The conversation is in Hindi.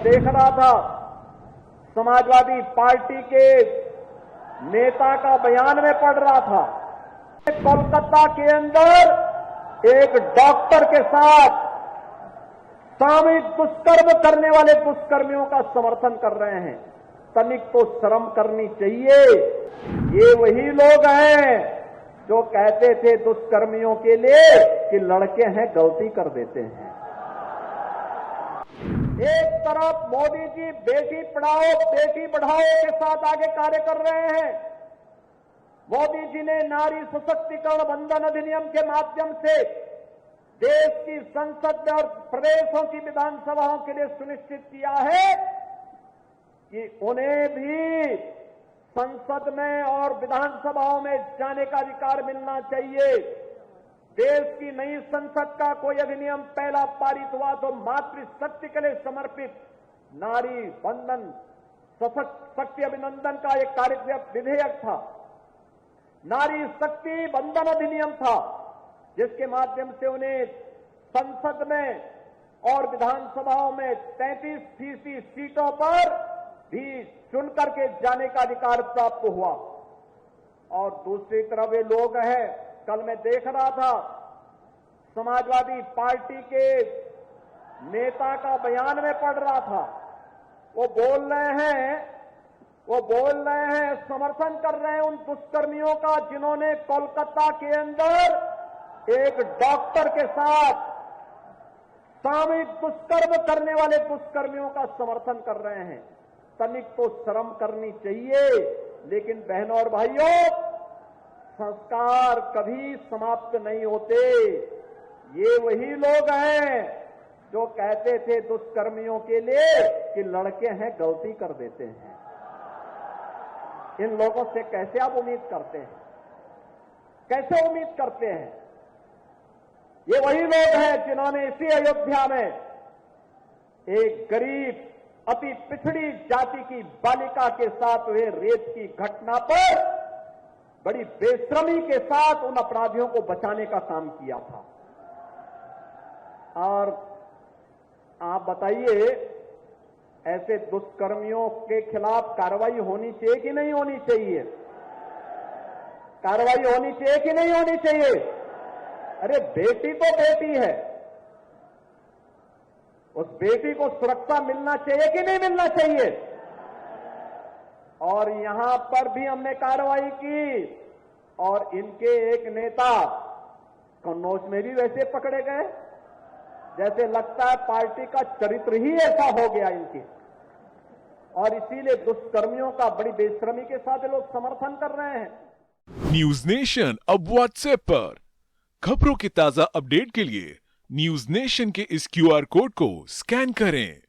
देख रहा था समाजवादी पार्टी के नेता का बयान में पढ़ रहा था। कोलकाता के अंदर एक डॉक्टर के साथ सामूहिक दुष्कर्म करने वाले दुष्कर्मियों का समर्थन कर रहे हैं। तनिक तो शर्म करनी चाहिए। ये वही लोग हैं जो कहते थे दुष्कर्मियों के लिए कि लड़के हैं गलती कर देते हैं। एक तरफ मोदी जी बेटी पढ़ाओ बेटी बढ़ाओ के साथ आगे कार्य कर रहे हैं। मोदी जी ने नारी सशक्तिकरण बंधन अधिनियम के माध्यम से देश की संसद में और प्रदेशों की विधानसभाओं के लिए सुनिश्चित किया है कि उन्हें भी संसद में और विधानसभाओं में जाने का अधिकार मिलना चाहिए। देश की नई संसद का कोई अधिनियम पहला पारित हुआ तो मातृशक्ति के लिए समर्पित नारी बंधन शक्ति अभिनंदन का एक कार्यक्रम विधेयक था। नारी शक्ति बंधन अधिनियम था जिसके माध्यम से उन्हें संसद में और विधानसभाओं में 33% सीटों पर भी चुन करके जाने का अधिकार प्राप्त हुआ। और दूसरी तरफ ये लोग हैं, कल मैं देख रहा था समाजवादी पार्टी के नेता का बयान में पढ़ रहा था। वो बोल रहे हैं समर्थन कर रहे हैं उन दुष्कर्मियों का जिन्होंने कोलकाता के अंदर एक डॉक्टर के साथ सामूहिक दुष्कर्म करने वाले दुष्कर्मियों का समर्थन कर रहे हैं। तनिक तो शर्म करनी चाहिए। लेकिन बहनों और भाइयों, संस्कार कभी समाप्त नहीं होते। ये वही लोग हैं जो कहते थे दुष्कर्मियों के लिए कि लड़के हैं गलती कर देते हैं। इन लोगों से कैसे आप उम्मीद करते हैं? कैसे उम्मीद करते हैं? ये वही लोग हैं जिन्होंने इसी अयोध्या में एक गरीब अति पिछड़ी जाति की बालिका के साथ हुए रेप की घटना पर बड़ी बेशर्मी के साथ उन अपराधियों को बचाने का काम किया था। और आप बताइए, ऐसे दुष्कर्मियों के खिलाफ कार्रवाई होनी चाहिए कि नहीं होनी चाहिए? कार्रवाई होनी चाहिए कि नहीं होनी चाहिए? अरे बेटी तो बेटी है, उस बेटी को सुरक्षा मिलना चाहिए कि नहीं मिलना चाहिए? और यहां पर भी हमने कार्रवाई की और इनके एक नेता कन्नौज में भी वैसे पकड़े गए, जैसे लगता है पार्टी का चरित्र ही ऐसा हो गया इनके। और इसीलिए दुष्कर्मियों का बड़ी बेशर्मी के साथ लोग समर्थन कर रहे हैं। न्यूज नेशन अब व्हाट्सएप पर खबरों की ताजा अपडेट के लिए न्यूज नेशन के इस QR कोड को स्कैन करें।